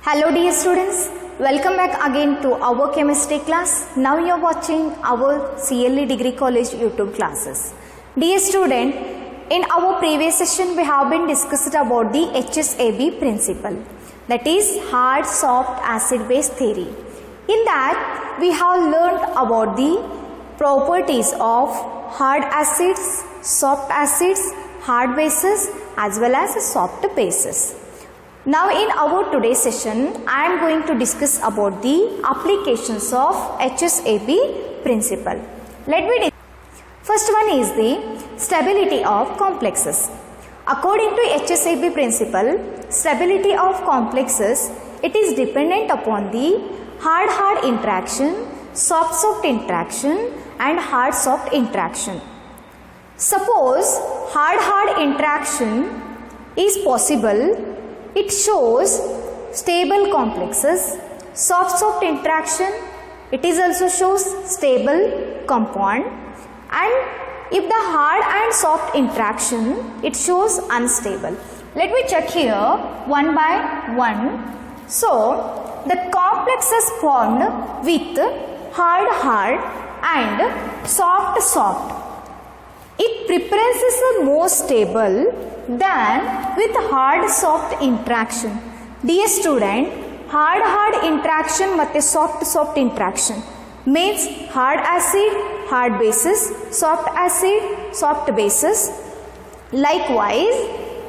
Hello dear students, welcome back again to our chemistry class. Now you are watching our CLE Degree College YouTube classes. Dear student, in our previous session we have been discussed about the HSAB principle, that is hard, soft, acid base theory. In that we have learned about the properties of hard acids, soft acids, hard bases as well as soft bases. Now in our today's session, I am going to discuss about the applications of HSAB principle. First one is the stability of complexes. According to HSAB principle, stability of complexes, it is dependent upon the hard-hard interaction, soft-soft interaction and hard-soft interaction. Suppose hard-hard interaction is possible, it shows stable complexes. Soft-soft interaction, it is also shows stable compound, and if the hard and soft interaction, it shows unstable. Let me check here one by one. So the complexes formed with hard and soft, it preferences are more stable than with hard-soft interaction. Dear student, hard interaction matte soft interaction means hard acid, hard bases, soft acid, soft bases. Likewise,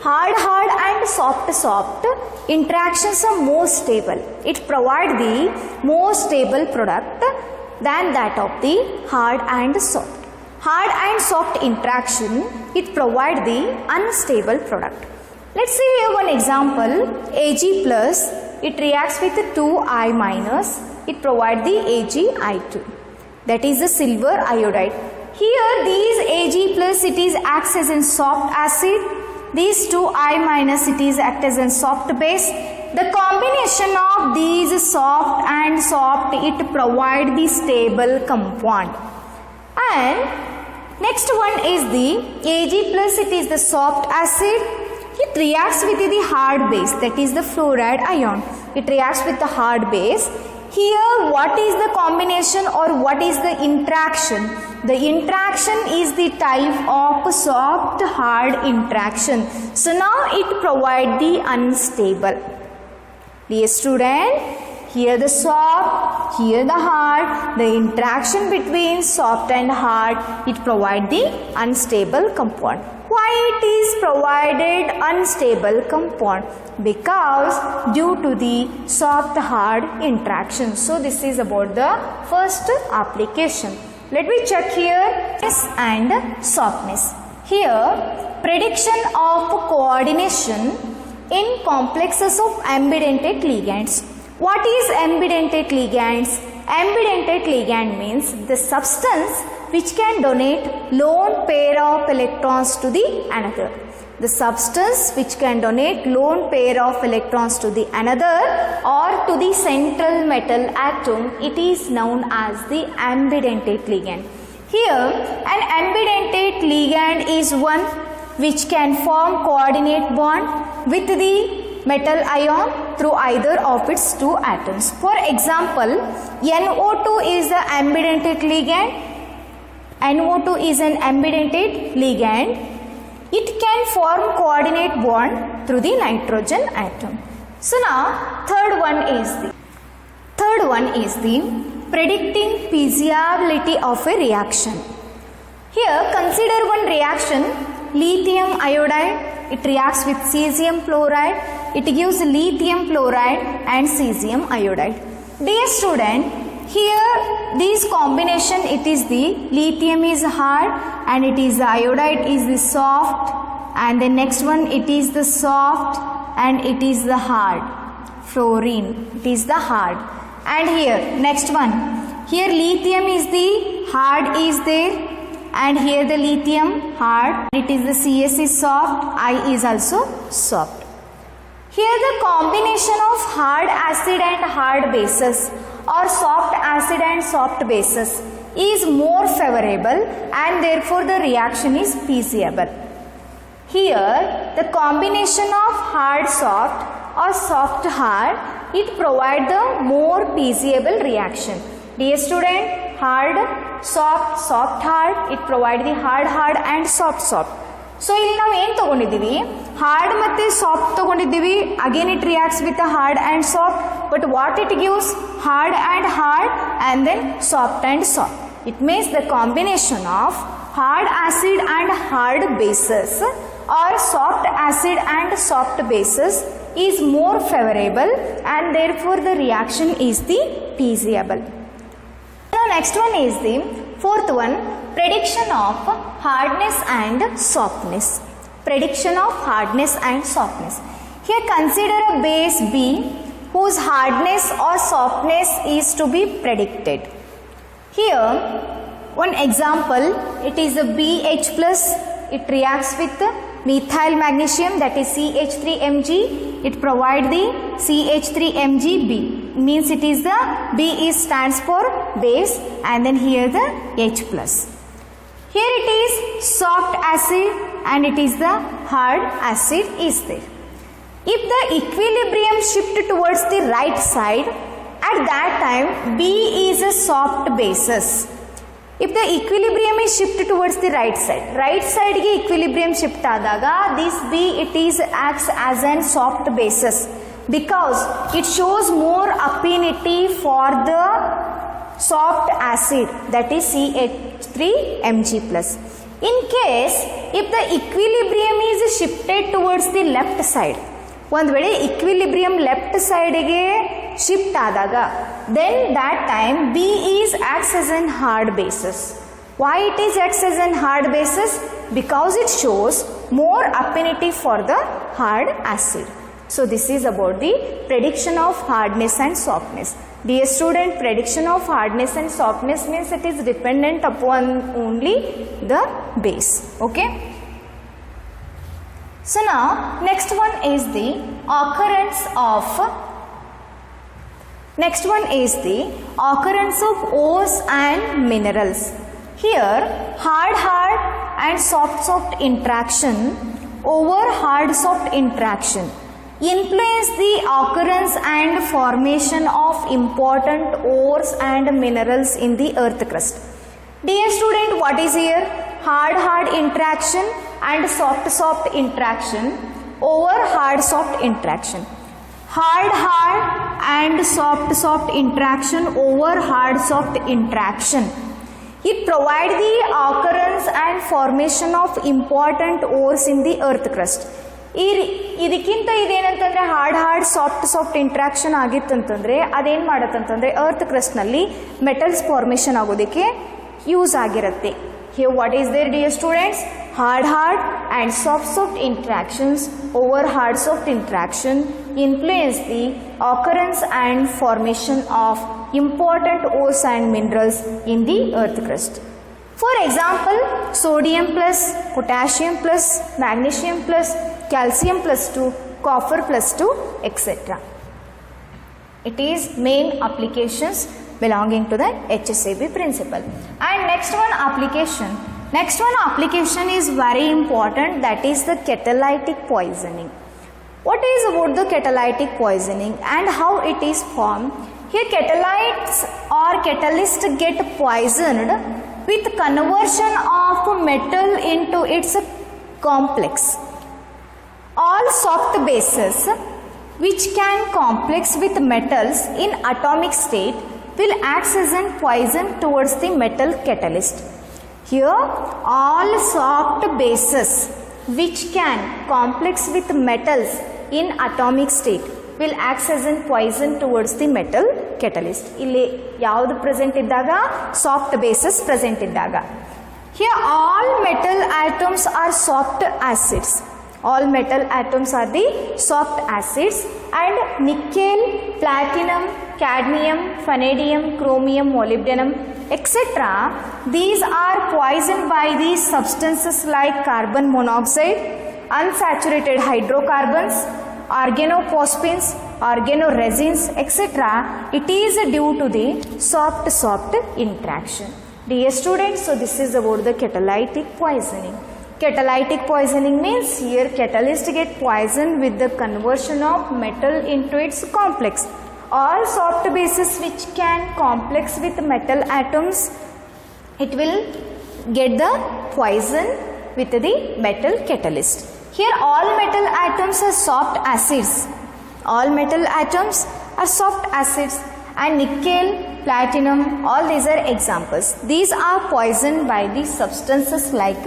hard and soft interactions are more stable. It provides the more stable product than that of the hard and soft. Hard and soft interaction, it provides the unstable product. Let's see here one example. Ag plus, it reacts with 2I minus, it provides the AgI2. That is the silver iodide. Here these Ag plus, it is acts as in soft acid. These 2I minus, it is act as in soft base. The combination of these soft and soft, it provides the stable compound. And next one is the Ag plus, it is the soft acid. It reacts with the hard base, that is the fluoride ion. It reacts with the hard base. Here what is the combination or what is the interaction? The interaction is the type of soft hard interaction. So now it provides the unstable. Dear student, here the soft, here the hard, the interaction between soft and hard, it provides the unstable compound. Why it is provided unstable compound? Because due to the soft hard interaction. So this is about the first application. Let me check here and softness. Here prediction of coordination in complexes of ambidentate ligands. What is ambidentate ligands? Ambidentate ligand means the substance which can donate lone pair of electrons to the another. The substance which can donate lone pair of electrons to the another or to the central metal atom, it is known as the ambidentate ligand. Here an ambidentate ligand is one which can form coordinate bond with the metal ion through either of its two atoms. For example, NO2 is the ambidentate ligand. NO2 is an ambidentate ligand. It can form coordinate bond through the nitrogen atom. So now third one is the predicting feasibility of a reaction. Here consider one reaction, lithium iodide, it reacts with cesium fluoride, it gives lithium fluoride and cesium iodide. Dear student, here this combination, it is the lithium is hard and it is the iodide is the soft, and the next one it is the soft and it is the hard, fluorine, it is the hard. And here next one, here lithium is the hard is there, and here the lithium hard, it is the CS is soft, I is also soft. Here the combination of hard acid and hard bases or soft acid and soft bases is more favorable and therefore the reaction is feasible. Here the combination of hard soft or soft hard, it provide the more peaceable reaction. Dear student, hard, soft, soft hard, it provide the hard hard and soft soft. So ಇಲ್ಲಿ ನಾವು ಏನು ತಗೊಂಡಿದ್ದೀವಿ, hard ಮತ್ತು soft ತಗೊಂಡಿದ್ದೀವಿ. Again it reacts with hard and soft, but what it gives, hard and then soft and soft. It means the combination of hard acid and hard bases or soft acid and soft bases is more favorable, and therefore the reaction is the peaceable. Now next one is the fourth one, prediction of hardness and softness. Prediction of hardness and softness. Here consider a base B whose hardness or softness is to be predicted. Here one example, it is a BH plus, it reacts with methyl magnesium, that is CH3Mg, it provide the CH3MgB, means it is the B is stands for base and then here the H plus. Here it is soft acid and it is the hard acid is there. If the equilibrium shift towards the right side, at that time B is a soft basis. If the equilibrium is shifted towards the right side ge equilibrium shift adaga, this B it is acts as an soft basis because it shows more affinity for the soft acid, that is CH3Mg plus. In case if the equilibrium is shifted towards the left side, ಒಂದು ವೇಳೆ equilibrium left side ಗೆ shift ಆದಾಗ, then that time B is acts as an hard basis. Why it is acts as an hard basis? Because it shows more affinity for the hard acid. So this is about the prediction of hardness and softness. Dear student, prediction of hardness and softness means it is dependent upon only the base. Okay. So now next one is the occurrence of ores and minerals. Here hard and soft interaction over hard soft interaction influence the occurrence and formation of important ores and minerals in the earth crust. Dear student, what is here? Hard interaction and soft interaction over hard soft interaction. Hard and soft interaction over hard soft interaction. It provides the occurrence and formation of important ores in the earth crust. ಇದಕ್ಕಿಂತ ಇದೇನಂತಂದರೆ hard soft interaction ಆಗಿತ್ತಂತಂದರೆ ಅದೇನು ಮಾಡುತ್ತಂತಂದರೆ earth ಕ್ರಸ್ಟ್ನಲ್ಲಿ metals formation ಆಗೋದಕ್ಕೆ use ಆಗಿರುತ್ತೆ. Here what is there, dear students? Hard and soft interactions over hard soft interaction influence the occurrence and formation of important ores and minerals in the earth crust. For example, sodium plus, potassium plus, magnesium plus, calcium plus 2, copper plus 2, etc. It is main applications belonging to the HSAB principle. And next one application is very important, that is the catalytic poisoning. What is about the catalytic poisoning and how it is formed? Here catalytes or catalysts get poisoned with conversion of metal into its complex. All soft bases which can complex with metals in atomic state will act as a poison towards the metal catalyst. Here all soft bases which can complex with metals in atomic state will act as a poison towards the metal catalyst. ಇಲ್ಲಿ ಯಾವುದು present ಇದ್ದಾಗ? Soft basis present ಇದ್ದಾಗ. Here all metal atoms are soft acids. All metal atoms are the soft acids, and nickel, platinum, cadmium, vanadium, chromium, molybdenum, etc. These are poisoned by these substances like carbon monoxide, unsaturated hydrocarbons, organophosphines, organoresins, etc. It is due to the soft interaction. Dear students, so this is about the catalytic poisoning. Catalytic poisoning means here catalyst get poisoned with the conversion of metal into its complex. All soft bases which can complex with metal atoms, it will get the poison with the metal catalyst. Here all metal atoms are soft acids. All metal atoms are soft acids, and nickel, platinum, all these are examples. These are poisoned by the substances like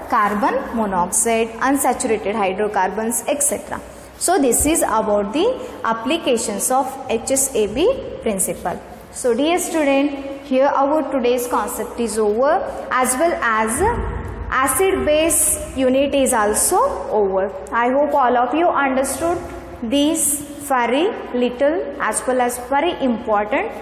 carbon monoxide, unsaturated hydrocarbons, etc. So this is about the applications of HSAB principle. So dear student, here our today's concept is over, as well as acid base unit is also over. I hope all of you understood these very little as well as very important